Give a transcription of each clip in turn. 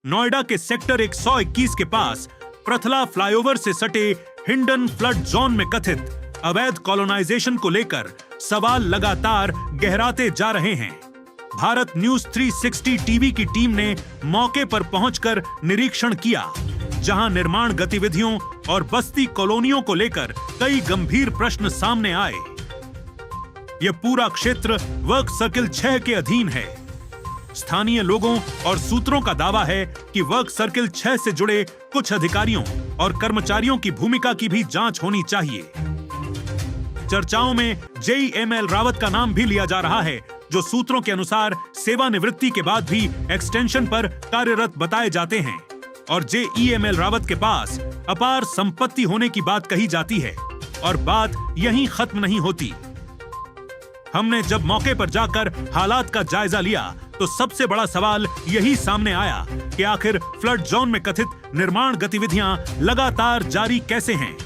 नोएडा के सेक्टर 121 के पास प्रथला फ्लाईओवर से सटे हिंडन फ्लड जोन में कथित अवैध कॉलोनाइजेशन को लेकर सवाल लगातार गहराते जा रहे हैं। भारत न्यूज 360 टीवी की टीम ने मौके पर पहुंचकर निरीक्षण किया, जहां निर्माण गतिविधियों और बस्ती कॉलोनियों को लेकर कई गंभीर प्रश्न सामने आए। यह पूरा क्षेत्र वर्क सर्किल 6 के अधीन है। स्थानीय लोगों और सूत्रों का दावा है कि वर्क सर्किल 6 से जुड़े कुछ अधिकारियों और कर्मचारियों की भूमिका की भी जांच होनी चाहिए। चर्चाओं में JEML रावत का नाम भी लिया जा रहा है, जो सूत्रों के अनुसार सेवानिवृत्ति के बाद भी एक्सटेंशन पर कार्यरत बताए जाते हैं और JEML रावत के पास अपार संपत्ति होने की बात कही जाती है और बात यहीं खत्म नहीं होती। हमने जब मौके पर जाकर हालात का जायजा लिया तो सबसे बड़ा सवाल यही सामने आया कि आखिर फ्लड जोन में कथित निर्माण गतिविधियां लगातार जारी कैसे हैं।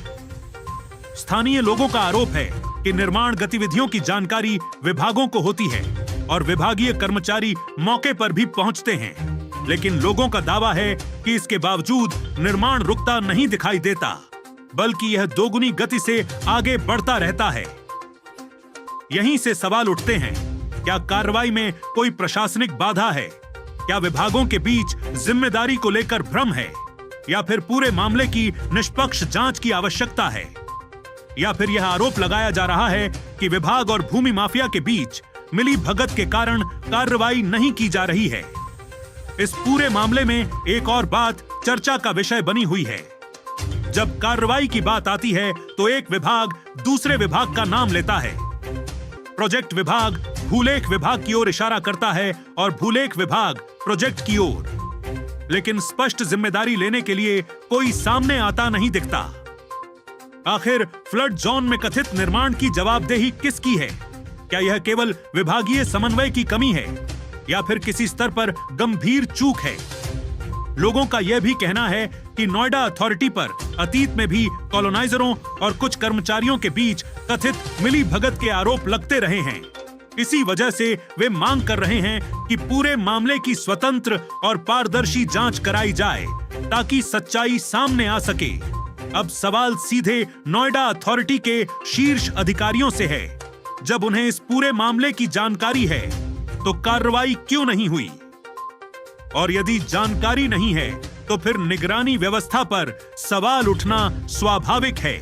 स्थानीय लोगों का आरोप है कि निर्माण गतिविधियों की जानकारी विभागों को होती है और विभागीय कर्मचारी मौके पर भी पहुंचते हैं, लेकिन लोगों का दावा है कि इसके बावजूद निर्माण रुकता नहीं दिखाई देता, बल्कि यह दोगुनी गति से आगे बढ़ता रहता है। यहीं से सवाल उठते हैं, क्या कार्रवाई में कोई प्रशासनिक बाधा है? क्या विभागों के बीच जिम्मेदारी को लेकर भ्रम है? या फिर पूरे मामले की निष्पक्ष जांच की आवश्यकता है? या फिर यह आरोप लगाया जा रहा है कि विभाग और भूमि माफिया के बीच मिली भगत के कारण कार्रवाई नहीं की जा रही है? इस पूरे मामले में एक और बात चर्चा का विषय बनी हुई है। जब कार्रवाई की बात आती है तो एक विभाग दूसरे विभाग का नाम लेता है। प्रोजेक्ट विभाग भूलेख विभाग की ओर इशारा करता है और भूलेख विभाग प्रोजेक्ट की ओर, लेकिन स्पष्ट जिम्मेदारी लेने के लिए कोई सामने आता नहीं दिखता। आखिर फ्लड जोन में कथित निर्माण की जवाबदेही किसकी है? क्या यह केवल विभागीय समन्वय की कमी है या फिर किसी स्तर पर गंभीर चूक है? लोगों का यह भी कहना है कि नोएडा अथॉरिटी पर अतीत में भी कॉलोनाइजरों और कुछ कर्मचारियों के बीच कथित मिली भगत के आरोप लगते रहे हैं। इसी वजह से वे मांग कर रहे हैं कि पूरे मामले की स्वतंत्र और पारदर्शी जांच कराई जाए ताकि सच्चाई सामने आ सके। अब सवाल सीधे नोएडा अथॉरिटी के शीर्ष अधिकारियों से है। जब उन्हें इस पूरे मामले की जानकारी है तो कार्रवाई क्यों नहीं हुई? और यदि जानकारी नहीं है तो फिर निगरानी व्यवस्था पर सवाल उठना स्वाभाविक है।